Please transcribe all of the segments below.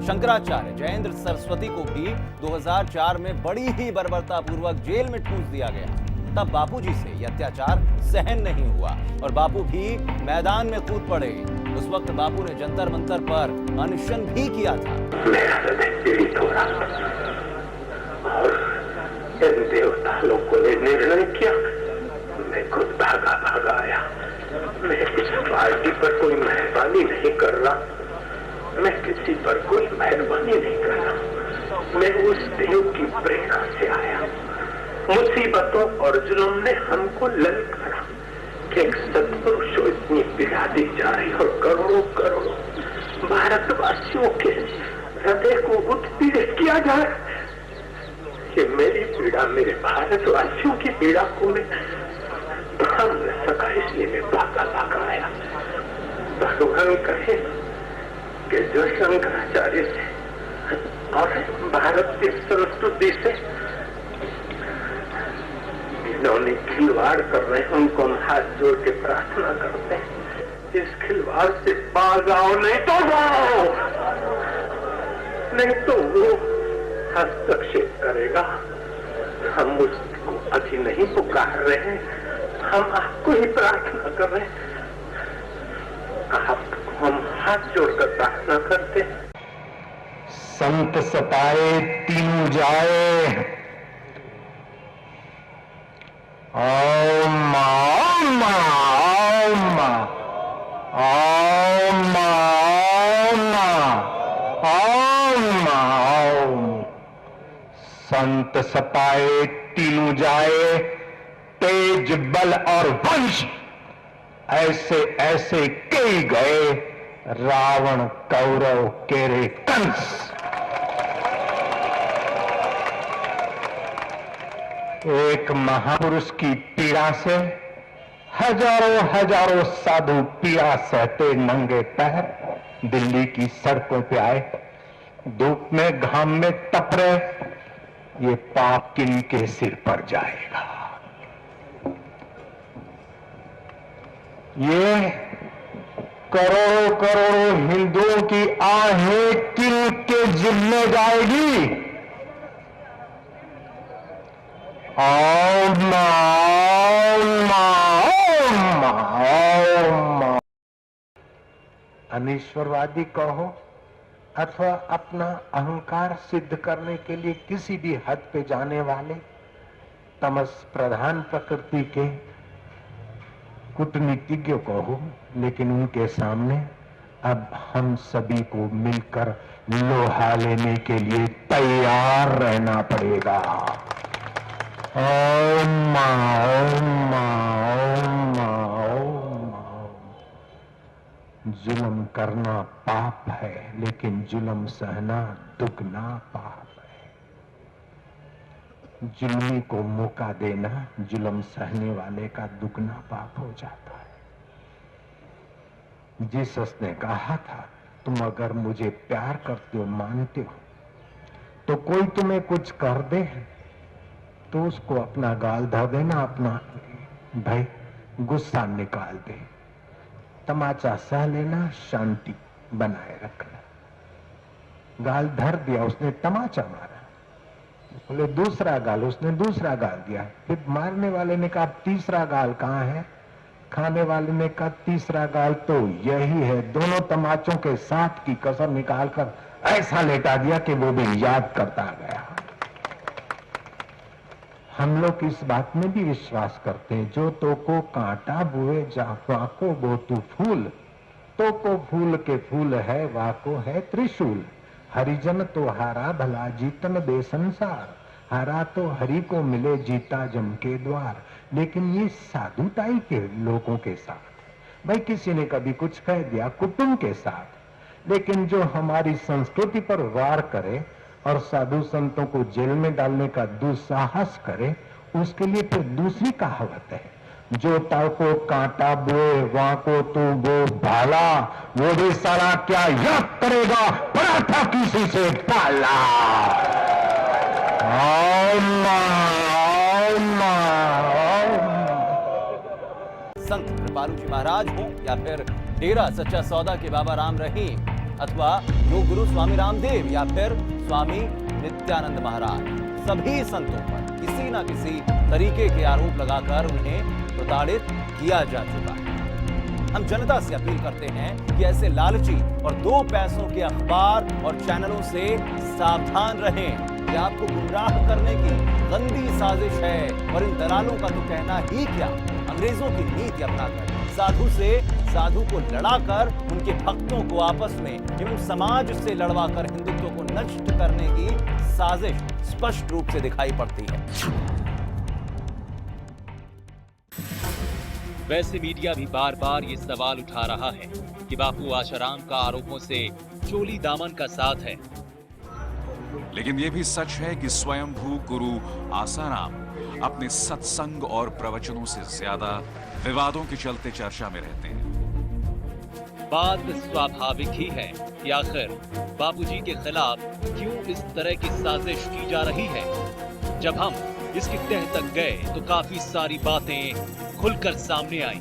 शंकराचार्य जयेंद्र सरस्वती को भी 2004 में बड़ी ही बर्बरतापूर्वक जेल में ठूंस दिया गया। तब बापूजी से यह अत्याचार सहन नहीं हुआ और बापू भी मैदान में कूद पड़े। उस वक्त बापू ने जंतर मंतर पर अनशन भी किया था। मेरा हृदय पीड़ित हो रहा और इन देवता लोगों ने निर्णय किया। मैं खुद भागा आया। मैं इस पार्टी पर कोई मेहरबानी नहीं कर रहा। मैं किसी पर कोई मेहरबानी नहीं कर रहा। मैं उस देव की प्रेरणा से आया। मुसीबतों और जुल्म ने हमको ललकारा कि एक सत्पुरुष को इतनी पीड़ा दी जा रही और करोड़ों भारतवासियों के हृदय को उत्पीड़ित किया जाए। कि मेरी पीड़ा, मेरे भारतवासियों की पीड़ा को मैं थाम न सका, इसलिए मैं भागा आया। भगवान कहे कि जो शंकराचार्य से और भारत की संस्कृति से इन्होंने खिलवाड़ कर रहे हैं, उनको हम हाथ जोड़ के प्रार्थना करते हैं, इस खिलवाड़ से बाज आओ, नहीं तो वो हस्तक्षेप करेगा। हम उसको अभी नहीं पुकार रहे हैं, हम आपको ही प्रार्थना कर रहे हैं। आपको हम हाथ जोड़कर प्रार्थना करते हैं। संत सताए तीनों जाए, ओम ओम ओम ओम ओम ओम। संत सताए तीनों जाए, तेज बल और वंश ऐसे ऐसे कई गए, रावण कौरव केरे कंस। एक महापुरुष की पीड़ा से हजारों साधु पीड़ा सहते नंगे पैर दिल्ली की सड़कों पे आए, धूप में घाम में तप रहे। ये पाप किनके सिर पर जाएगा? ये करोड़ों हिंदुओं की आहें किनके जिम्मे जाएगी? ओम ओम ओम। अनीश्वरवादी कहो अथवा अपना अहंकार सिद्ध करने के लिए किसी भी हद पे जाने वाले तमस प्रधान प्रकृति के कूटनीतिज्ञ कहो, लेकिन उनके सामने अब हम सभी को मिलकर लोहा लेने के लिए तैयार रहना पड़ेगा। ओम ओम ओम ओम। जुल्म करना पाप है, लेकिन जुल्म सहना दुगना पाप है। जुल्मी को मौका देना जुल्म सहने वाले का दुगना पाप हो जाता है। जीसस ने कहा था, तुम अगर मुझे प्यार करते हो, मानते हो, तो कोई तुम्हें कुछ कर दे तो उसको अपना गाल धर देना, अपना भाई गुस्सा निकाल दे, तमाचा सह लेना, शांति बनाए रखना। गाल धर दिया, उसने तमाचा मारा, बोले दूसरा गाल, उसने दूसरा गाल दिया। फिर मारने वाले ने कहा तीसरा गाल कहाँ है? खाने वाले ने कहा तीसरा गाल तो यही है। दोनों तमाचों के साथ की कसर निकालकर ऐसा लेटा दिया कि वो भी याद करता गया। हम लोग इस बात में भी विश्वास करते हैं, जो तो को कांटा बुए जाफा को वो तू फूल, तो को फूल के फूल है, वाको है त्रिशूल। हरिजन तो हारा भला जीतन दे संसार, हारा तो हरि को मिले जीता जम के द्वार। लेकिन ये साधुताई के लोगों के साथ, भाई किसी ने कभी कुछ कह दिया कुटुंब के साथ, लेकिन जो हमारी संस्कृति पर वार करे और साधु संतों को जेल में डालने का दुस्साहस करे, उसके लिए फिर दूसरी कहावत है, जो ताव को कांटा बोए वहां को तू वो भाला, वो भी सारा क्या याद करेगा पराठा किसी से पाला। संत कृपालू जी महाराज हो या फिर डेरा सच्चा सौदा के बाबा राम रहीम, अथवा योग गुरु स्वामी रामदेव या फिर स्वामी नित्यानंद महाराज, सभी संतों पर किसी न किसी तरीके के आरोप लगाकर उन्हें प्रताड़ित किया जा चुका है। हम जनता से अपील करते हैं कि ऐसे लालची और दो पैसों के अखबार और चैनलों से सावधान रहें। ये आपको गुमराह करने की गंदी साजिश है और इन दलालों का तो कहना ही क्या, अंग्रेजों की नीति अपनाकर साधु से साधु को लड़ाकर उनके भक्तों को आपस में एवं समाज से लड़वाकर हिंदुत्व को नष्ट करने की साजिश स्पष्ट रूप से दिखाई पड़ती है। वैसे मीडिया भी बार बार ये सवाल उठा रहा है कि बापू आशाराम का आरोपों से चोली दामन का साथ है, लेकिन ये भी सच है कि स्वयंभू गुरु आसाराम अपने सत्संग और प्रवचनों से ज्यादा विवादों के चलते चर्चा में रहते हैं। बात स्वाभाविक ही है कि आखिर बापूजी के खिलाफ क्यों इस तरह की साजिश की जा रही है। जब हम इसकी तह तक गए तो काफी सारी बातें खुलकर सामने आई।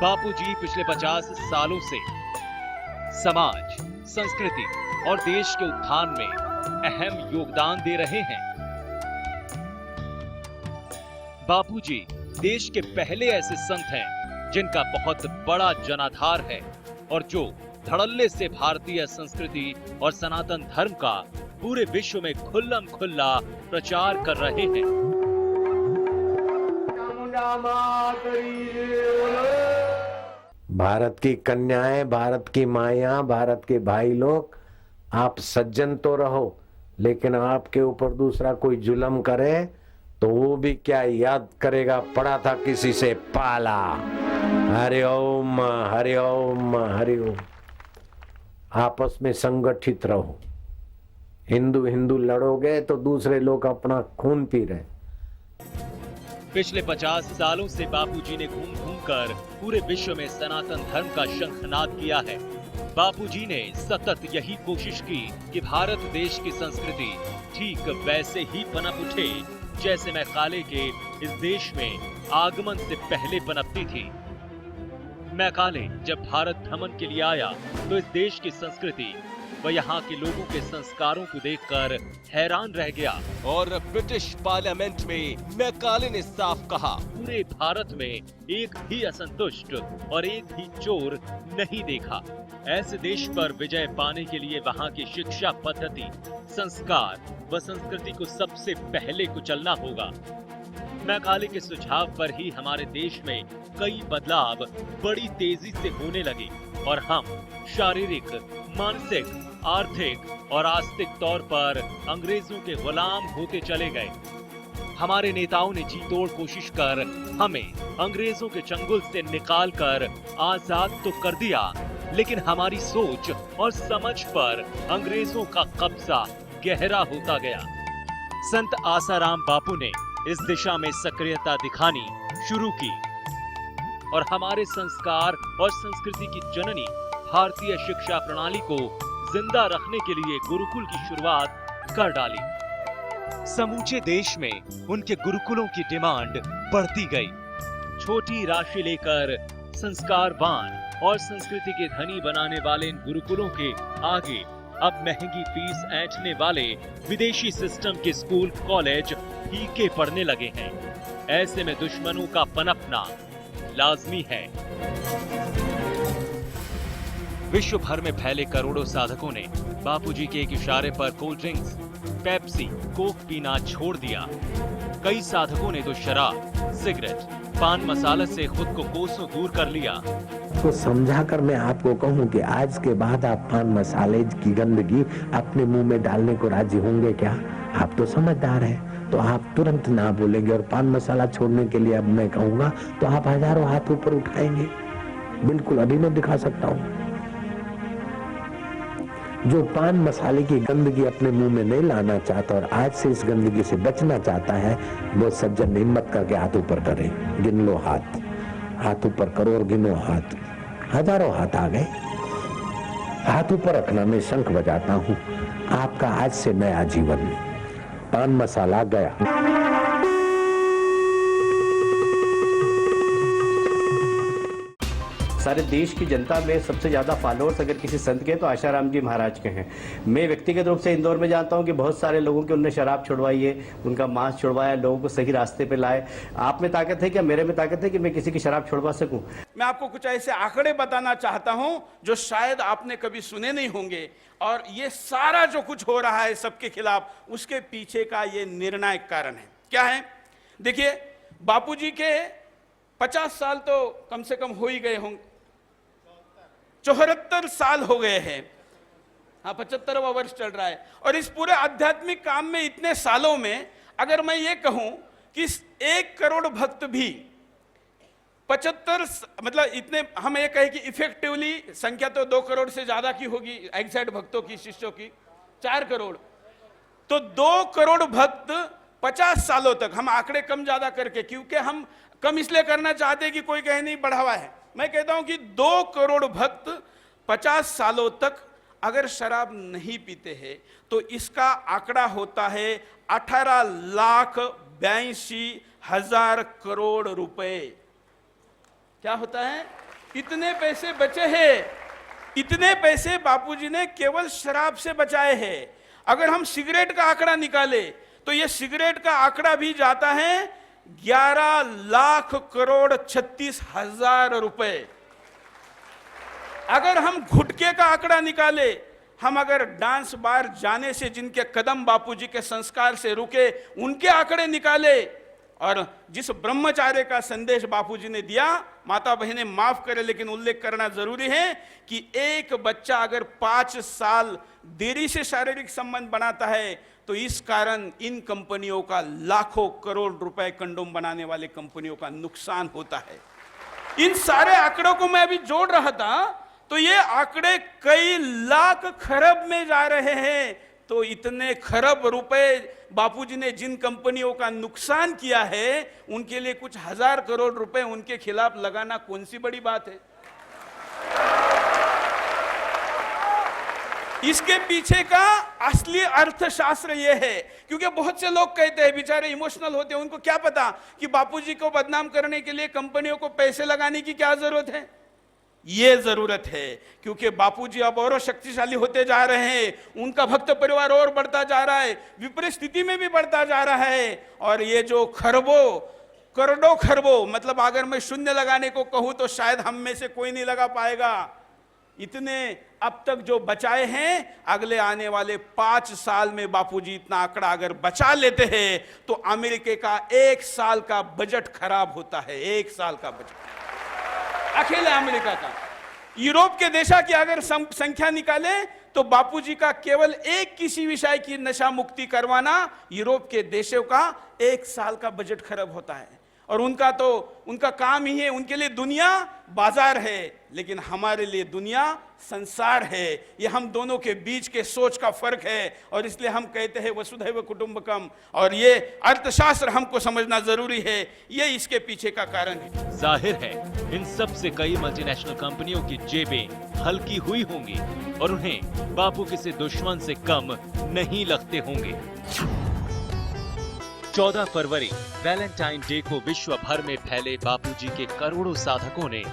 बापूजी पिछले 50 सालों से समाज, संस्कृति और देश के उत्थान में अहम योगदान दे रहे हैं। बापूजी देश के पहले ऐसे संत हैं जिनका बहुत बड़ा जनाधार है और जो धड़ल्ले से भारतीय संस्कृति और सनातन धर्म का पूरे विश्व में खुल्लम खुल्ला प्रचार कर रहे हैं। भारत की कन्याएं, भारत की माया, भारत के भाई लोग, आप सज्जन तो रहो, लेकिन आपके ऊपर दूसरा कोई जुल्म करे तो वो भी क्या याद करेगा, पड़ा था किसी से पाला। हरि ओम, हरि ओम, हरि ओम। आपस में संगठित रहो। हिंदू हिंदू लड़ोगे तो दूसरे लोग अपना खून पी रहे। पिछले 50 सालों से बापूजी ने घूम घूम कर पूरे विश्व में सनातन धर्म का शंखनाद किया है। बापूजी ने सतत यही कोशिश की कि भारत देश की संस्कृति ठीक वैसे ही पनप उठे जैसे मैकाले के इस देश में आगमन से पहले पनपती थी। मैकाले जब भारत भ्रमण के लिए आया तो इस देश की संस्कृति व यहाँ के लोगों के संस्कारों को देखकर हैरान रह गया और ब्रिटिश पार्लियामेंट में मैकाले ने साफ कहा, पूरे भारत में एक भी असंतुष्ट और एक भी चोर नहीं देखा। ऐसे देश पर विजय पाने के लिए वहाँ की शिक्षा पद्धति, संस्कार व संस्कृति को सबसे पहले कुचलना होगा। मैकाले के सुझाव पर ही हमारे देश में कई बदलाव बड़ी तेजी से होने लगे और हम शारीरिक, मानसिक, आर्थिक और आस्तिक तौर पर अंग्रेजों के गुलाम होते चले गए। हमारे नेताओं ने जी तोड़ कोशिश कर हमें अंग्रेजों के चंगुल से निकालकर आजाद तो कर दिया, लेकिन हमारी सोच और समझ पर अंग्रेजों का कब्जा गहरा होता गया। संत आसाराम बापू ने इस दिशा में सक्रियता दिखानी शुरू की और हमारे संस्कार और संस्कृति की जननी भारतीय शिक्षा प्रणाली को जिंदा रखने के लिए गुरुकुल की शुरुआत कर डाली। समूचे देश में उनके गुरुकुलों की डिमांड बढ़ती गई। छोटी राशि लेकर संस्कारवान और संस्कृति के धनी बनाने वाले इन गुरुकुलों के आगे अब महंगी फीस ऐंठने वाले विदेशी सिस्टम के स्कूल, कॉलेज फीके पड़ने लगे हैं। ऐसे में दुश्मनों का पनपना लाजमी है। विश्व भर में फैले करोड़ों साधकों ने बापूजी के एक इशारे पर कोल्ड ड्रिंक्स, पेप्सी, कोक पीना छोड़ दिया। कई साधकों ने तो शराब, सिगरेट, पान मसाला से खुद को कोसों दूर कर लिया। तो समझाकर मैं आपको कहूं कि आज के बाद आप पान मसाले की गंदगी अपने मुंह में डालने को राजी होंगे क्या? आप तो समझदार हैं, तो आप तुरंत ना बोलेंगे। और पान मसाला छोड़ने के लिए अब मैं कहूंगा तो आप हजारों हाथ ऊपर उठाएंगे। बिल्कुल, अभी मैं दिखा सकता हूं। जो पान मसाले की गंदगी अपने मुंह में नहीं लाना चाहता और आज से इस गंदगी से बचना चाहता है, वो सज्जन हिम्मत करके हाथ ऊपर करे। गिन लो हाथ, हाथ ऊपर करो और गिनो हाथ। हजारों हाथ आ गए। हाथ ऊपर रखना, मैं शंख बजाता हूं। आपका आज से नया जीवन। पान मसाला गया। सारे देश की जनता में सबसे ज़्यादा फॉलोअर्स अगर किसी संत के हैं तो आशाराम जी महाराज के हैं। मैं व्यक्तिगत रूप से इंदौर में जानता हूं कि बहुत सारे लोगों की उनने शराब छुड़वाई है, उनका मांस छुड़वाया, लोगों को सही रास्ते पे लाए। आप में ताकत है क्या, मेरे में ताकत है कि मैं किसी की शराब छुड़वा सकूं? मैं आपको कुछ ऐसे आंकड़े बताना चाहता हूं जो शायद आपने कभी सुने नहीं होंगे, और ये सारा जो कुछ हो रहा है सबके खिलाफ, उसके पीछे का ये निर्णायक कारण है। क्या है? देखिए, बापूजी के 50 साल तो कम से कम हो ही गए होंगे, 74 साल हो गए हैं। हाँ, 75वां वर्ष चल रहा है। और इस पूरे आध्यात्मिक काम में इतने सालों में अगर मैं ये कहूं कि 1 करोड़ भक्त भी 75 मतलब इतने, हम ये कहें कि इफेक्टिवली संख्या तो 2 करोड़ से ज्यादा की होगी एग्जैक्ट भक्तों की, शिष्यों की 4 करोड़, तो 2 करोड़ भक्त 50 सालों तक, हम आंकड़े कम ज्यादा करके, क्योंकि हम कम इसलिए करना चाहते हैं कि कोई कहे नहीं बढ़ावा है, मैं कहता हूं कि 2 करोड़ भक्त 50 सालों तक अगर शराब नहीं पीते हैं तो इसका आंकड़ा होता है 18,82,000 करोड़ रुपए। क्या होता है? इतने पैसे बचे हैं, इतने पैसे बापूजी ने केवल शराब से बचाए हैं। अगर हम सिगरेट का आंकड़ा निकाले तो यह सिगरेट का आंकड़ा भी जाता है 11,36,36,000 रुपए। अगर हम गुटखे का आंकड़ा निकाले, हम अगर डांस बार जाने से जिनके कदम बापूजी के संस्कार से रुके उनके आंकड़े निकाले, और जिस ब्रह्मचार्य का संदेश बापूजी ने दिया, माता बहनें माफ करें लेकिन उल्लेख करना जरूरी है कि एक बच्चा अगर 5 साल देरी से शारीरिक संबंध बनाता है तो इस कारण इन कंपनियों का लाखों करोड़ रुपए, कंडोम बनाने वाले कंपनियों का नुकसान होता है। इन सारे आंकड़ों को मैं अभी जोड़ रहा था तो ये आंकड़े कई लाख खरब में जा रहे हैं। तो इतने खरब रुपए बापूजी ने जिन कंपनियों का नुकसान किया है, उनके लिए कुछ 1000 करोड़ रुपए उनके खिलाफ लगाना कौन सी बड़ी बात है? इसके पीछे का असली अर्थशास्त्र यह है, क्योंकि बहुत से लोग कहते हैं, बेचारे इमोशनल होते हैं, उनको क्या पता कि बापूजी को बदनाम करने के लिए कंपनियों को पैसे लगाने की क्या जरूरत है। ये जरूरत है क्योंकि बापूजी अब और शक्तिशाली होते जा रहे हैं, उनका भक्त परिवार और बढ़ता जा रहा है, विपरीत स्थिति में भी बढ़ता जा रहा है। और ये जो खरबों करोड़ों खरबों, मतलब अगर मैं शून्य लगाने को कहूं तो शायद हम में से कोई नहीं लगा पाएगा, इतने अब तक जो बचाए हैं, अगले आने वाले 5 साल में बापूजी इतना आंकड़ा अगर बचा लेते हैं तो अमेरिका का 1 साल का बजट खराब होता है। 1 साल का बजट अकेले अमेरिका का। यूरोप के देशों की अगर संख्या निकाले तो बापूजी का केवल एक किसी विषय की नशा मुक्ति करवाना यूरोप के देशों का 1 साल का बजट खराब होता है। और उनका काम ही है, उनके लिए दुनिया बाजार है, लेकिन हमारे लिए दुनिया संसार है। ये हम दोनों के बीच के सोच का फर्क है, और इसलिए हम कहते हैं वसुधैव कुटुंबकम, और ये अर्थशास्त्र हमको समझना जरूरी है। ये इसके पीछे का कारण है। जाहिर है इन सब से कई मल्टीनेशनल कंपनियों की जेबें हल्की हुई होंगी और उन्हें बापू किसी दुश्मन से कम नहीं लगते होंगे। 14 फरवरी वैलेंटाइन डे को विश्व भर में फैले बापूजी के करोड़ों साधकों ने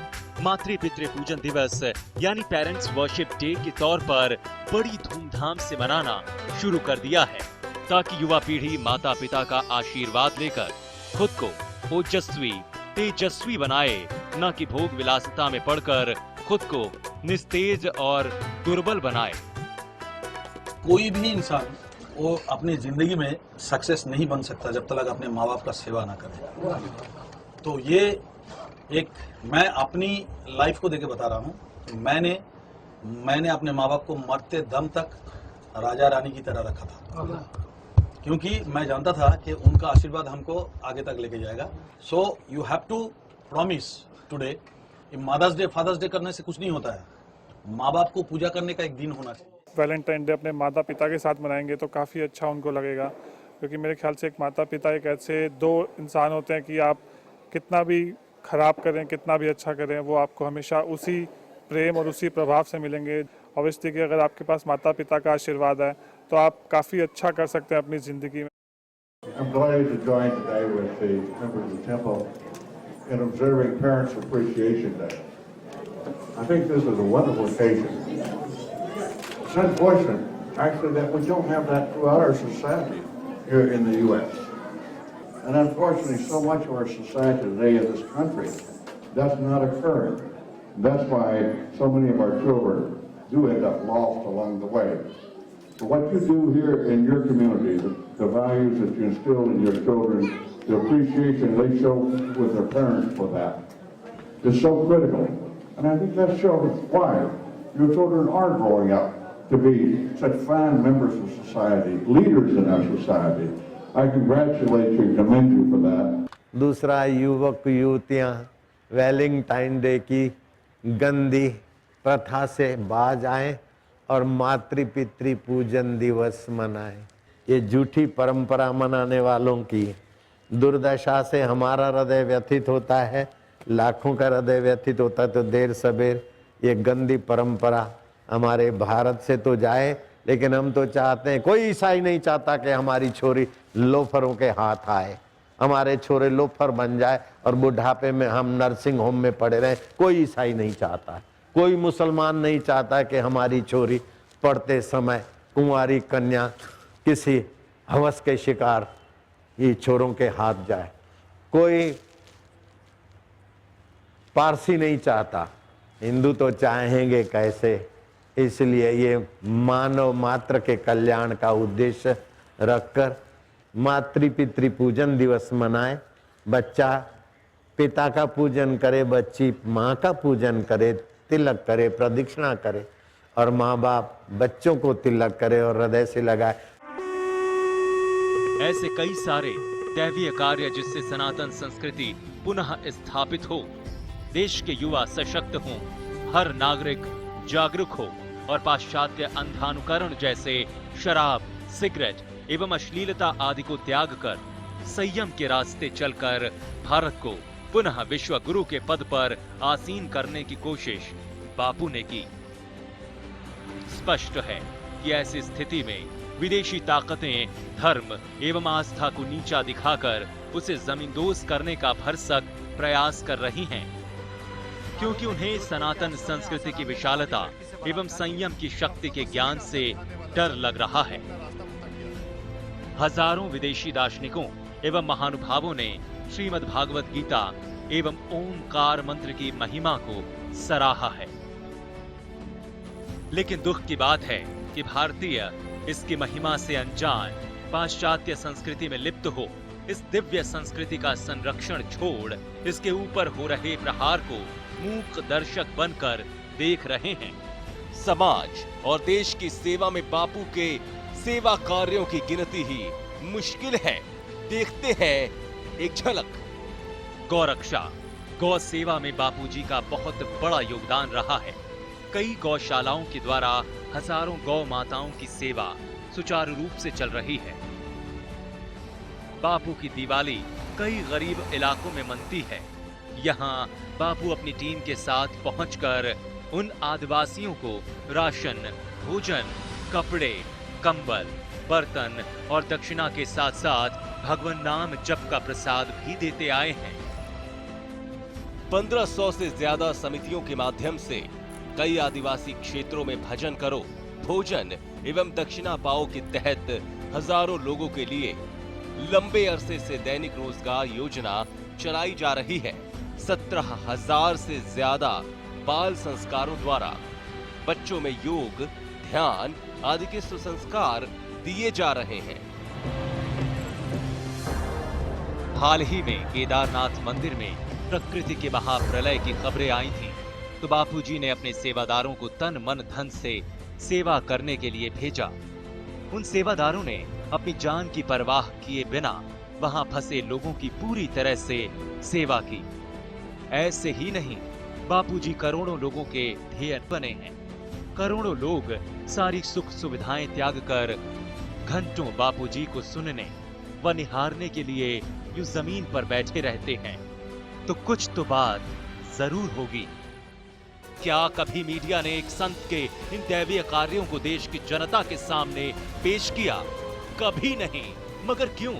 मातृ पितृ पूजन दिवस यानी पेरेंट्स वर्शिप डे के तौर पर बड़ी धूमधाम से मनाना शुरू कर दिया है, ताकि युवा पीढ़ी माता पिता का आशीर्वाद लेकर खुद को ओजस्वी तेजस्वी बनाए, न कि भोग विलासिता में पड़कर खुद को निस्तेज और दुर्बल बनाए। कोई भी इंसान वो अपनी जिंदगी में सक्सेस नहीं बन सकता जब तक अपने माँ बाप का सेवा ना करे। तो ये एक मैं अपनी लाइफ को देके बता रहा हूँ। मैंने अपने माँ बाप को मरते दम तक राजा रानी की तरह रखा था, क्योंकि मैं जानता था कि उनका आशीर्वाद हमको आगे तक लेके जाएगा। So you have to promise today, mother's day father's day करने से कुछ नहीं होता है, माँ बाप को पूजा करने का एक दिन होना चाहिए। वैलेंटाइन डे अपने माता पिता के साथ मनाएंगे तो काफ़ी अच्छा उनको लगेगा, क्योंकि मेरे ख्याल से एक माता पिता एक ऐसे 2 इंसान होते हैं कि आप कितना भी खराब करें, कितना भी अच्छा करें, वो आपको हमेशा उसी प्रेम और उसी प्रभाव से मिलेंगे। ऑब्वियसली कि अगर आपके पास माता पिता का आशीर्वाद है तो आप काफ़ी अच्छा कर सकते हैं अपनी ज़िंदगी में। I'm delighted to join today with the members of the temple in observing Parents Appreciation Day. I think this is a wonderful occasion. It's unfortunate, actually, that we don't have that throughout our society here in the U.S. And unfortunately, so much of our society today in this country does not occur. That's why so many of our children do end up lost along the way. But what you do here in your community, the values that you instill in your children, the appreciation they show with their parents for that, is so critical. And I think that shows why your children are growing up to be such fine members of society, leaders in our society. I congratulate you and commend you for that. दूसरा, युवक युवतियां Valentine day की गंदी प्रथा से बाज आए और मातृ पितृ पूजन दिवस मनाएं। ये झूठी परंपरा मनाने वालों की दुर्दशा से हमारा हृदय व्यथित होता है, लाखों का हृदय व्यथित होता है। तो देर सबेर ये गंदी परंपरा हमारे भारत से तो जाए, लेकिन हम तो चाहते हैं, कोई ईसाई नहीं चाहता कि हमारी छोरी लोफरों के हाथ आए, हमारे छोरे लोफर बन जाए और बुढ़ापे में हम नर्सिंग होम में पड़े रहें। कोई ईसाई नहीं चाहता, कोई मुसलमान नहीं चाहता कि हमारी छोरी पढ़ते समय कुंवारी कन्या किसी हवस के शिकार ये छोरों के हाथ जाए। कोई पारसी नहीं चाहता, हिंदू तो चाहेंगे कैसे। इसलिए ये मानव मात्र के कल्याण का उद्देश्य रखकर मातृ पितृ पूजन दिवस मनाए। बच्चा पिता का पूजन करे, बच्ची माँ का पूजन करे, तिलक करे, प्रदक्षिणा करे, और माँ बाप बच्चों को तिलक करे और हृदय से लगाए। ऐसे कई सारे दैवीय कार्य जिससे सनातन संस्कृति पुनः स्थापित हो, देश के युवा सशक्त हों, हर नागरिक जागरूक हो और पाश्चात्य अंधानुकरण जैसे शराब, सिगरेट एवं अश्लीलता आदि को त्याग कर संयम के रास्ते चलकर भारत को पुनः विश्व गुरु के पद पर आसीन करने की कोशिश बापू ने की। स्पष्ट है कि ऐसी स्थिति में विदेशी ताकतें धर्म एवं आस्था को नीचा दिखाकर उसे जमींदोज करने का भरसक प्रयास कर रही हैं, क्योंकि उन्हें सनातन संस्कृति की विशालता एवं संयम की शक्ति के ज्ञान से डर लग रहा है। हजारों विदेशी दार्शनिकों एवं महानुभावों ने श्रीमद् भागवत गीता एवं ओमकार मंत्र की महिमा को सराहा है, लेकिन दुख की बात है कि भारतीय इसकी महिमा से अनजान, पाश्चात्य संस्कृति में लिप्त हो इस दिव्य संस्कृति का संरक्षण छोड़ इसके ऊपर हो रहे प्रहार को मूक दर्शक बनकर देख रहे हैं। समाज और देश की सेवा में बापू के सेवा कार्यों की गिनती ही मुश्किल है। देखते हैं एक झलक। गौरक्षा, गौ सेवा में बापूजी का बहुत बड़ा योगदान रहा है। कई गौशालाओं के द्वारा हजारों गौ माताओं की सेवा सुचारू रूप से चल रही है। बापू की दिवाली कई गरीब इलाकों में मनती है। यहाँ बापू अपनी टीम के साथ पहुंचकर उन आदिवासियों को राशन, भोजन, कपड़े, कंबल, बर्तन और दक्षिणा के साथ साथ भगवान नाम जप का प्रसाद भी देते आए हैं। 1500 से ज्यादा समितियों के माध्यम से कई आदिवासी क्षेत्रों में भजन करो, भोजन एवं दक्षिणा पाओ के तहत हजारों लोगों के लिए लंबे अरसे से दैनिक रोजगार योजना चलाई जा रही है। 17,000 से ज्यादा बाल संस्कारों द्वारा बच्चों में योग, ध्यान आदि के सुसंस्कार दिए जा रहे हैं। हाल ही में केदारनाथ मंदिर में प्रकृति के महाप्रलय की खबरें आई थी, तो बापूजी ने अपने सेवादारों को तन मन धन से सेवा करने के लिए भेजा। उन सेवादारों ने अपनी जान की परवाह किए बिना वहां फंसे लोगों की पूरी तरह से सेवा की। ऐसे ही नहीं, बापूजी करोड़ों लोगों के ध्येय बने हैं। करोड़ों लोग सारी सुख सुविधाएं त्याग कर घंटों बापूजी को सुनने व निहारने के लिए यूं जमीन पर बैठे रहते हैं। तो कुछ तो बात जरूर होगी। क्या कभी मीडिया ने एक संत के इन दैवीय कार्यों को देश की जनता के सामने पेश किया? कभी नहीं। मगर क्यों?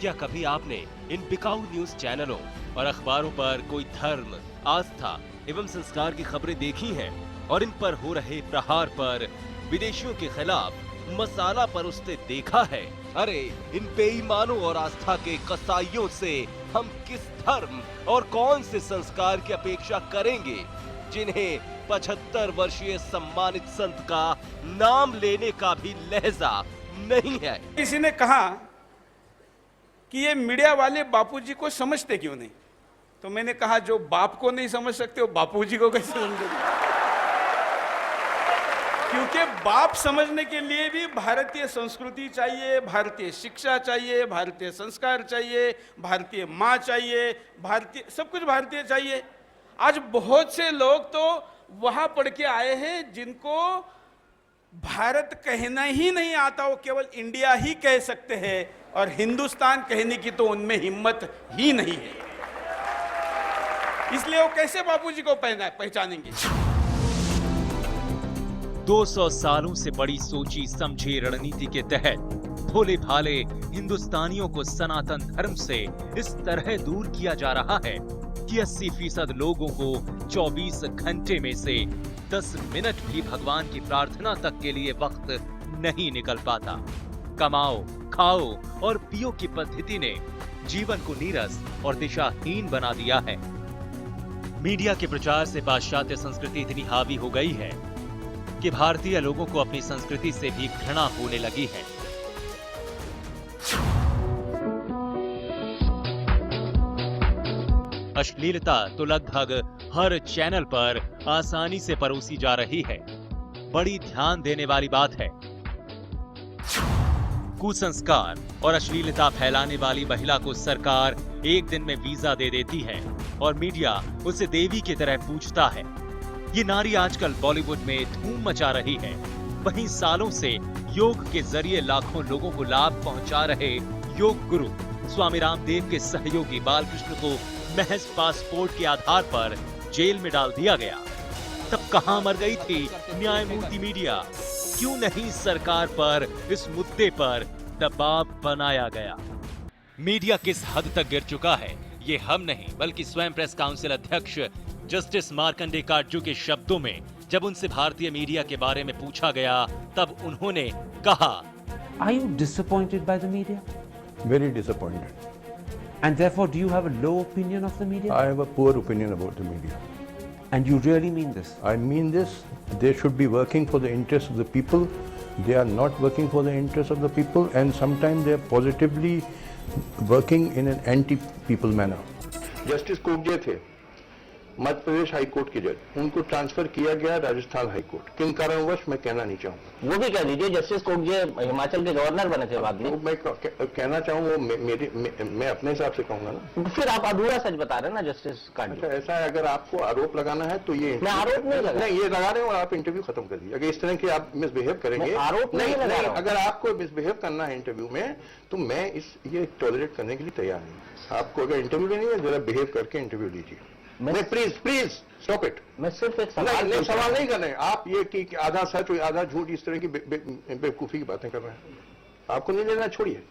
क्या कभी आपने इन बिकाऊ न्यूज चैनलों और अखबारों पर कोई धर्म, आस्था एवं संस्कार की खबरें देखी हैं और इन पर हो रहे प्रहार पर विदेशियों के खिलाफ मसाला परोसते देखा है। अरे इन बेईमानों और आस्था के कसाईयों से हम किस धर्म और कौन से संस्कार की अपेक्षा करेंगे, जिन्हें 75 वर्षीय सम्मानित संत का नाम लेने का भी लहजा नहीं है। किसी ने कहा कि ये मीडिया वाले बापूजी को समझते क्यों नहीं, तो मैंने कहा जो बाप को नहीं समझ सकते वो बापूजी को कैसे समझेंगे? क्योंकि बाप समझने के लिए भी भारतीय संस्कृति चाहिए, भारतीय शिक्षा चाहिए, भारतीय संस्कार चाहिए, भारतीय माँ चाहिए, भारतीय सब कुछ भारतीय चाहिए। आज बहुत से लोग तो वहां पढ़ के आए हैं जिनको भारत कहना ही नहीं आता, वो केवल इंडिया ही कह सकते हैं और हिंदुस्तान कहने की तो उनमें हिम्मत ही नहीं है। इसलिए वो कैसे बापूजी को पहचानेंगे? 200 सालों से बड़ी सोची समझी रणनीति के तहत भोले भाले हिंदुस्तानियों को सनातन धर्म से इस तरह दूर किया जा रहा है कि 80% लोगों को 24 घंटे में से 10 मिनट भी भगवान की प्रार्थना तक के लिए वक्त नहीं निकल पाता। कमाओ, खाओ और पियो की पद्धति ने जीवन को नीरस और दिशाहीन बना दिया है। मीडिया के प्रचार से पाश्चात्य संस्कृति इतनी हावी हो गई है कि भारतीय लोगों को अपनी संस्कृति से भी घृणा होने लगी है। अश्लीलता तो लगभग हर चैनल पर आसानी से परोसी जा रही है। बड़ी ध्यान देने वाली बात है, कुसंस्कार और अश्लीलता फैलाने वाली महिला को सरकार एक दिन में वीजा दे देती है और मीडिया उसे देवी की तरह पूजता है। ये नारी आजकल बॉलीवुड में धूम मचा रही है। वहीं सालों से योग के जरिए लाखों लोगों को लाभ पहुंचा रहे योग गुरु स्वामी रामदेव के सहयोगी बालकृष्ण को महज पासपोर्ट के आधार पर जेल में डाल दिया गया। तब कहां मर गई थी न्यायमूर्ति मीडिया? क्यों नहीं सरकार पर इस मुद्दे पर दबाव बनाया गया? मीडिया किस हद तक गिर चुका है, ये हम नहीं बल्कि स्वयं प्रेस काउंसिल अध्यक्ष जस्टिस मार्कंडे काटजू के शब्दों में जब उनसे भारतीय मीडिया के बारे में पूछा गया तब उन्होंने कहा, Are you disappointed by the media? Very disappointed. And therefore do you have a low opinion of the media? I have a poor opinion about the media. And you really mean this? I mean this. They should be working for the interests of the people. They are not working for the interests of the people, and sometimes they are positively working in an anti-people manner. Justice Kogje थे मध्य प्रदेश high court के जज, उनको transfer किया गया Rajasthan high court. किन कारणवश मैं कहना नहीं चाहूँगा। वो भी कह दीजिए, जस्टिस कोगजे हिमाचल के गवर्नर बने थे बाद में। मैं कहना चाहूँ वो मैं अपने हिसाब से कहूँगा ना। फिर आप अधूरा सच बता रहे हैं ना जस्टिस का। अच्छा, ऐसा है, अगर आपको आरोप लगाना है तो ये मैं आरोप नहीं लगा, नहीं ये लगा रहे हो और आप इंटरव्यू खत्म कर दीजिए। अगर इस तरह के आप मिसबिहेव करेंगे, आरोप नहीं लगा रहा हूं। अगर आपको मिसबिहेव करना है इंटरव्यू में तो मैं ये टॉलरेट करने के लिए तैयार नहीं। आपको अगर इंटरव्यू लेनी है जरा बिहेव करके इंटरव्यू लीजिए। नहीं, प्लीज स्टॉप इट। मैं सिर्फ एक सवाल नहीं कर रहे हैं आप, ये कि आधा सच और आधा झूठ इस तरह की बेवकूफी की बातें कर रहे हैं। आपको नहीं लेना, छोड़िए।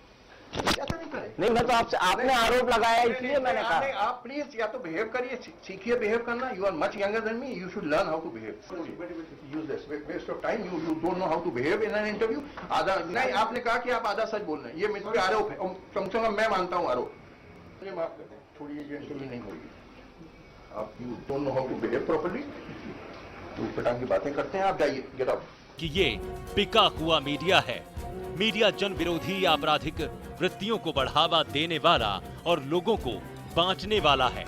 नहीं, मैं तो आपसे, आपने आरोप लगाया इसलिए मैंने कहा। आप प्लीज या तो बिहेव करिए, सीखिए बिहेव करना। You are much younger than me, you should learn how to behave. Use this waste of time, you don't know how to behave in an interview. आधा नहीं, आपने कहा कि आप आधा सच बोल रहे हैं, ये मुझ पर आरोप है। कम से कम मैं मानता हूँ आरोप। मुझे माफ करते हैं, छोड़िए, ये इंटरव्यू नहीं होगी। आप you don't know how to behave properly, तो पटांग की बातें करते हैं। आप जाइए, गेट आउट। कि ये बिका हुआ मीडिया है। मीडिया जन विरोधी या आपराधिक वृत्तियों को बढ़ावा देने वाला और लोगों को बांटने वाला है।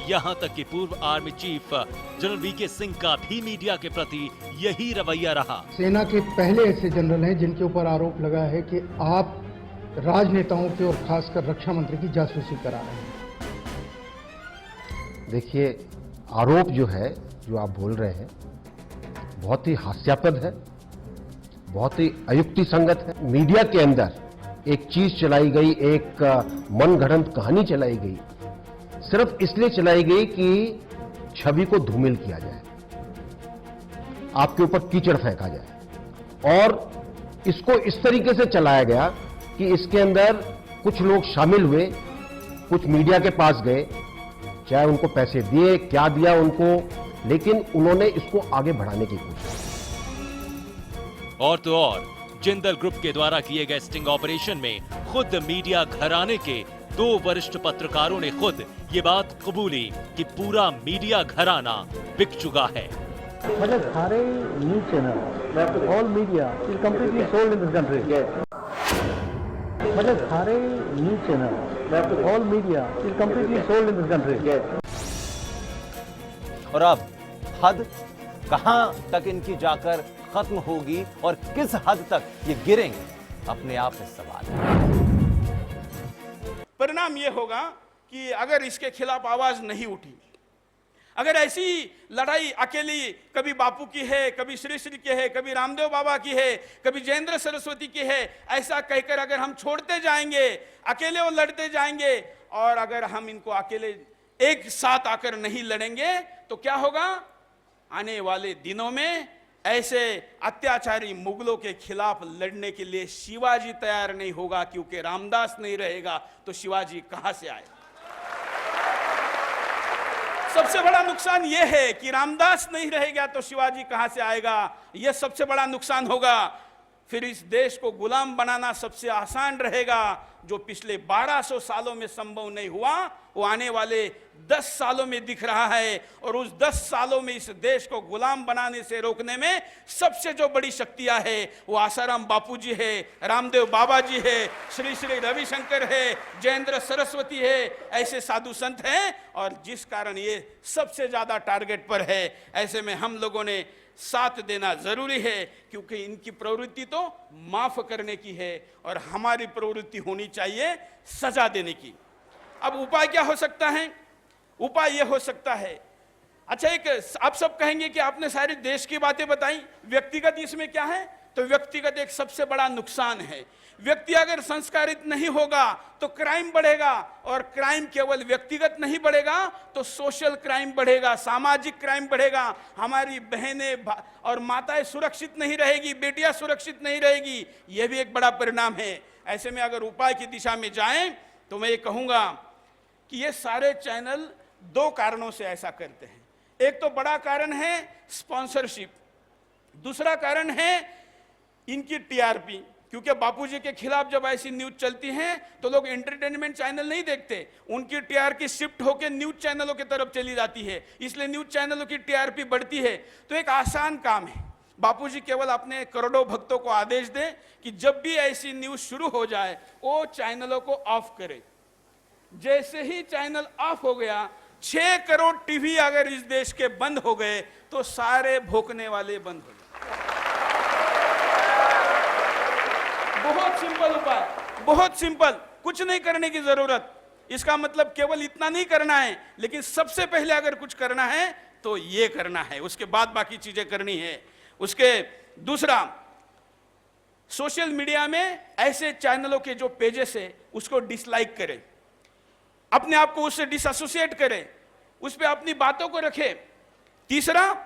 यहाँ तक कि पूर्व army chief general V K Singh का भी मीडिया के प्रति यही रवैया रहा। सेना के पहले ऐसे जनरल हैं जिनके ऊपर आरोप लगा है कि आप राजनेताओं की और खासकर रक्षा मंत्री की जासूसी करा रहे हैं। देखिए, आरोप जो है, जो आप बोल रहे हैं, बहुत ही हास्यास्पद है, बहुत ही अयुक्ति संगत है। मीडिया के अंदर एक चीज चलाई गई, एक मनगढ़ंत कहानी चलाई गई, सिर्फ इसलिए चलाई गई कि छवि को धूमिल किया जाए, आपके ऊपर कीचड़ फेंका जाए। और इसको इस तरीके से चलाया गया कि इसके अंदर कुछ लोग शामिल हुए, कुछ मीडिया के पास गए, चाहे उनको पैसे दिए, क्या दिया उनको, लेकिन उन्होंने इसको आगे बढ़ाने की कोशिश की। और तो और जिंदल ग्रुप के द्वारा किए गए स्टिंग ऑपरेशन में खुद मीडिया घराने के 2 वरिष्ठ पत्रकारों ने खुद ये बात कबूली कि पूरा मीडिया घराना बिक चुका है। मतलब सारे news channel, all media is completely sold in this country. मतलब सारे news channel, all media is completely sold in this country. और अब हद कहां तक इनकी जाकर खत्म होगी और किस हद तक ये गिरेंगे, अपने आप में सवाल है। परिणाम ये होगा कि अगर इसके खिलाफ आवाज नहीं उठी, अगर ऐसी लड़ाई अकेली कभी बापू की है, कभी श्री श्री की है, कभी रामदेव बाबा की है, कभी जयेंद्र सरस्वती की है, ऐसा कहकर अगर हम छोड़ते जाएंगे, अकेले वो लड़ते जाएंगे, और अगर हम इनको अकेले एक साथ आकर नहीं लड़ेंगे तो क्या होगा? आने वाले दिनों में ऐसे अत्याचारी मुगलों के खिलाफ लड़ने के लिए शिवाजी तैयार नहीं होगा, क्योंकि रामदास नहीं रहेगा तो शिवाजी कहां से आए? सबसे बड़ा नुकसान यह है कि रामदास नहीं रहेगा तो शिवाजी कहां से आएगा? यह सबसे बड़ा नुकसान होगा। फिर इस देश को गुलाम बनाना सबसे आसान रहेगा। जो पिछले 1200 सालों में संभव नहीं हुआ, वो आने वाले 10 सालों में दिख रहा है। और उस 10 सालों में इस देश को गुलाम बनाने से रोकने में सबसे जो बड़ी शक्तियां है वो आसाराम बापूजी है, रामदेव बाबा जी है, श्री श्री रविशंकर है, जयेंद्र सरस्वती है, ऐसे साधु संत हैं। और जिस कारण ये सबसे ज्यादा टारगेट पर है, ऐसे में हम लोगों ने साथ देना जरूरी है, क्योंकि इनकी प्रवृत्ति तो माफ करने की है और हमारी प्रवृत्ति होनी चाहिए सजा देने की। अब उपाय क्या हो सकता है? उपाय यह हो सकता है, अच्छा एक आप सब कहेंगे कि आपने सारे देश की बातें बताई, व्यक्तिगत इसमें क्या है? तो व्यक्तिगत एक सबसे बड़ा नुकसान है। व्यक्ति अगर संस्कारित नहीं होगा तो क्राइम बढ़ेगा, और क्राइम केवल व्यक्तिगत नहीं बढ़ेगा तो सोशल क्राइम बढ़ेगा, सामाजिक क्राइम बढ़ेगा। हमारी बहनें और माताएं सुरक्षित नहीं रहेगी, बेटियां सुरक्षित नहीं रहेगी, यह भी एक बड़ा परिणाम है। ऐसे में अगर उपाय की दिशा में जाएं तो मैं ये कहूंगा कि ये सारे चैनल 2 कारणों से ऐसा करते हैं। एक तो बड़ा कारण है स्पॉन्सरशिप, दूसरा कारण है इनकी टीआरपी, क्योंकि बापूजी के खिलाफ जब ऐसी न्यूज चलती हैं तो लोग एंटरटेनमेंट चैनल नहीं देखते, उनकी टीआरपी शिफ्ट होकर न्यूज चैनलों की तरफ चली जाती है, इसलिए न्यूज चैनलों की टीआरपी बढ़ती है। तो एक आसान काम है, बापूजी केवल अपने करोड़ों भक्तों को आदेश दें कि जब भी ऐसी न्यूज शुरू हो जाए वो चैनलों को ऑफ करे। जैसे ही चैनल ऑफ हो गया, 6 करोड़ टीवी अगर इस देश के बंद हो गए तो सारे भोंकने वाले बंद हो गए। बहुत सिंपल उपाय, बहुत सिंपल, कुछ नहीं करने की जरूरत। इसका मतलब केवल इतना नहीं करना है, लेकिन सबसे पहले अगर कुछ करना है तो ये करना है, उसके बाद बाकी चीजें करनी है। उसके दूसरा, सोशल मीडिया में ऐसे चैनलों के जो पेजेस है उसको डिसलाइक करें, अपने आप को उससे डिसएसोसिएट करें, उस पर अपनी बातों को रखें। तीसरा,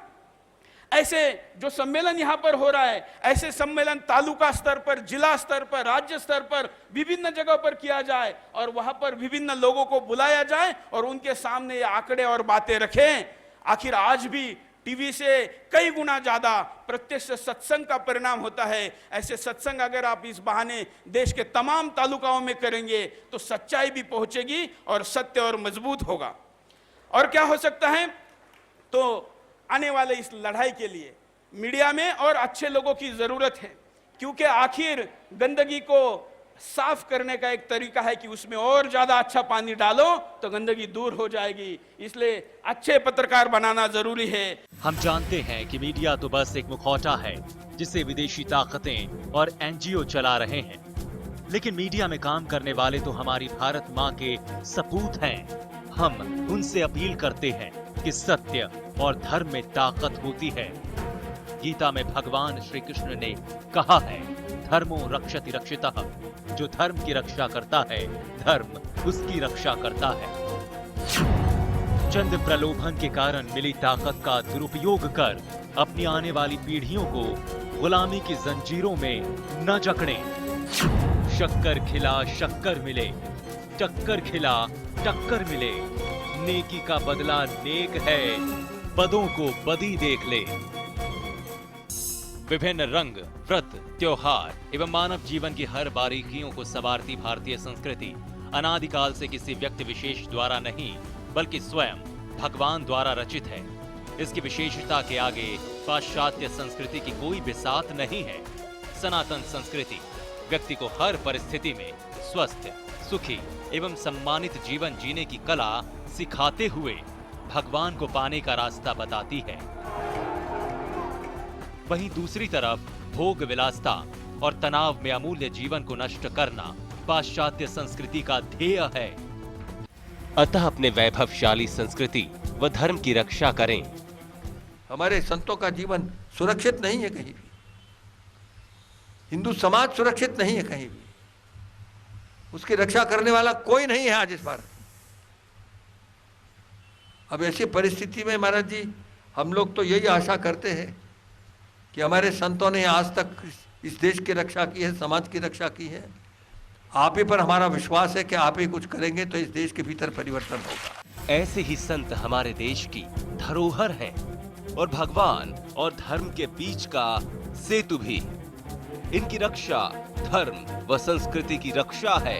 ऐसे जो सम्मेलन यहां पर हो रहा है, ऐसे सम्मेलन तालुका स्तर पर, जिला स्तर पर, राज्य स्तर पर, विभिन्न जगह पर किया जाए और वहां पर विभिन्न लोगों को बुलाया जाए और उनके सामने ये आंकड़े और बातें रखें। आखिर आज भी टीवी से कई गुना ज्यादा प्रत्यक्ष सत्संग का परिणाम होता है। ऐसे सत्संग अगर आप इस बहाने देश के तमाम तालुकाओं में करेंगे तो सच्चाई भी पहुंचेगी और सत्य और मजबूत होगा। और क्या हो सकता है? तो आने वाले इस लड़ाई के लिए मीडिया में और अच्छे लोगों की जरूरत है, क्योंकि आखिर गंदगी को साफ करने का एक तरीका है कि उसमें और ज्यादा अच्छा पानी डालो तो गंदगी दूर हो जाएगी। इसलिए अच्छे पत्रकार बनाना जरूरी है। हम जानते हैं कि मीडिया तो बस एक मुखौटा है जिसे विदेशी ताकतें और एनजीओ चला रहे हैं, लेकिन मीडिया में काम करने वाले तो हमारी भारत माँ के सपूत हैं। हम उनसे अपील करते हैं कि सत्य और धर्म में ताकत होती है। गीता में भगवान श्री कृष्ण ने कहा है, धर्मो रक्षति रक्षितः, जो धर्म की रक्षा करता है धर्म उसकी रक्षा करता है। चंद प्रलोभन के कारण मिली ताकत का दुरुपयोग कर अपनी आने वाली पीढ़ियों को गुलामी की जंजीरों में न जकड़ें। शक्कर खिला शक्कर मिले, टक्कर खिला टक्कर मिले, नेकी का बदला नेक है, बदों को बदी देख ले। विभिन्न रंग, व्रत, त्योहार एवं मानव जीवन की हर बारीकियों को संवारती भारतीय संस्कृति अनादिकाल से किसी व्यक्ति विशेष द्वारा नहीं बल्कि स्वयं भगवान द्वारा रचित है। इसकी विशेषता के आगे पाश्चात्य संस्कृति की कोई बिसात नहीं है। सनातन संस्कृति व्यक्ति को हर परिस्थिति में स्वस्थ, सुखी एवं सम्मानित जीवन जीने की कला सिखाते हुए भगवान को पाने का रास्ता बताती है। वहीं दूसरी तरफ भोग विलासता और तनाव में अमूल्य जीवन को नष्ट करना पाश्चात्य संस्कृति का ध्येय है। अतः अपने वैभवशाली संस्कृति व धर्म की रक्षा करें। हमारे संतों का जीवन सुरक्षित नहीं है कहीं भी, हिंदू समाज सुरक्षित नहीं है कहीं भी, उसकी रक्षा करने वाला कोई नहीं है आज इस बार। अब ऐसी परिस्थिति में महाराज जी हम लोग तो यही आशा करते हैं कि हमारे संतों ने आज तक इस देश की रक्षा की है, समाज की रक्षा की है। आप ही पर हमारा विश्वास है कि आप ही कुछ करेंगे तो इस देश के भीतर परिवर्तन होगा। ऐसे ही संत हमारे देश की धरोहर हैं और भगवान और धर्म के बीच का सेतु भी। इनकी रक्षा धर्म व संस्कृति की रक्षा है।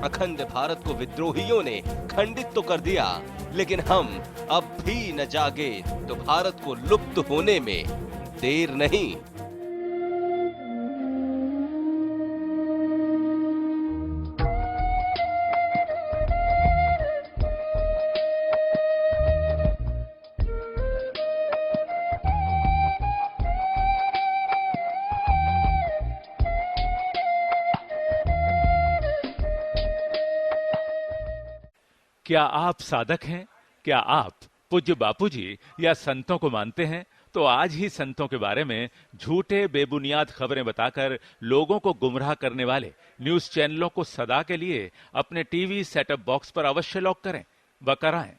अखंड भारत को विद्रोहियों ने खंडित तो कर दिया, लेकिन हम अब भी न जागे तो भारत को लुप्त होने में देर नहीं। क्या आप साधक हैं? क्या आप पूज्य बापूजी या संतों को मानते हैं? तो आज ही संतों के बारे में झूठे बेबुनियाद खबरें बताकर लोगों को गुमराह करने वाले न्यूज चैनलों को सदा के लिए अपने टीवी सेटअप बॉक्स पर अवश्य लॉक करें व कराएं।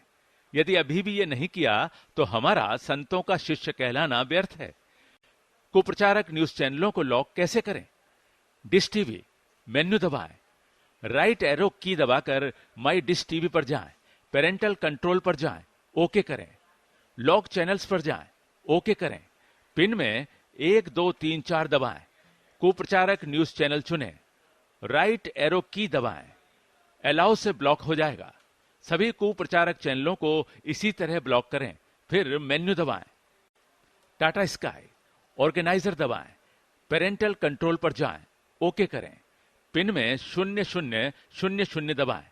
यदि अभी भी ये नहीं किया तो हमारा संतों का शिष्य कहलाना व्यर्थ है। कुप्रचारक न्यूज चैनलों को लॉक कैसे करें? डिश टीवी मेन्यू दबाएं, राइट एरो की दबाकर माई डिश टीवी पर जाएं, पेरेंटल कंट्रोल पर जाएं, ओके करें, लॉक चैनल्स पर जाएं, ओके करें, पिन में 1 2 3 4 दबाएं, कुप्रचारक न्यूज चैनल चुनें, राइट एरो की दबाएं, अलाउ से ब्लॉक हो जाएगा। सभी कुप्रचारक चैनलों को इसी तरह ब्लॉक करें, फिर मेन्यू दबाएं, टाटा स्काई ऑर्गेनाइजर दबाएं, पेरेंटल कंट्रोल पर जाएं, ओके करें, पिन में 0000 दबाएं,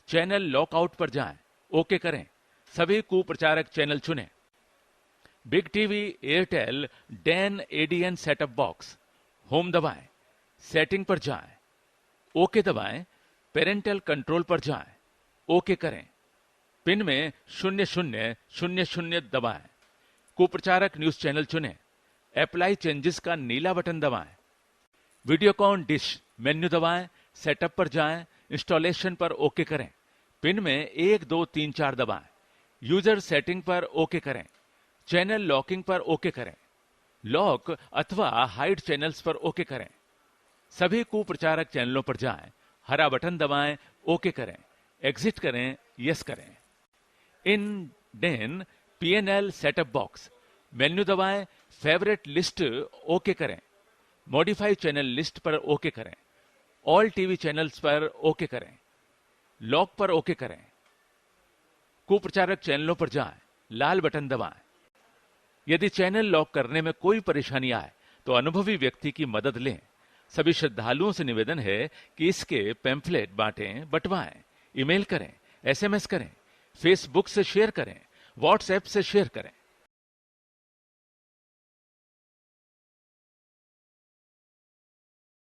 चैनल लॉकआउट पर जाएं, ओके करें, सभी कुप्रचारक चैनल चुनें, big TV, Airtel, Dan ADN setup box, home दबाएं, सेटिंग पर जाएं, ओके दबाएं, पेरेंटल कंट्रोल पर जाएं, ओके करें, पिन में 0000 दबाएं, कुप्रचारक न्यूज चैनल चुनें, अप्लाई चेंजेस का नीला बटन दबाएं, वीडियोकॉन डिश मेन्यू दबाएं, सेटअप पर जाएं, इंस्टॉलेशन पर ओके करें, पिन में 1 2 3 4 दबाएं, यूजर सेटिंग पर ओके करें, चैनल लॉकिंग पर ओके करें, लॉक अथवा हाइड चैनल्स पर ओके करें, सभी कुप्रचारक चैनलों पर जाएं, हरा बटन दबाएं, ओके करें, एग्जिट करें, यस करें। In Den PNL setup box menu दबाएं, फेवरेट लिस्ट ओके करें, मॉडिफाई चैनल लिस्ट पर ओके करें, ऑल टीवी चैनल्स पर ओके करें, लॉक पर ओके करें, कुप्रचारक चैनलों पर जाएं, लाल बटन दबाएं। यदि चैनल लॉक करने में कोई परेशानी आए तो अनुभवी व्यक्ति की मदद लें। सभी श्रद्धालुओं से निवेदन है कि इसके पैम्फलेट बांटें, बंटवाएं, ईमेल करें, एसएमएस करें, फेसबुक से शेयर करें, व्हाट्सएप से शेयर करें।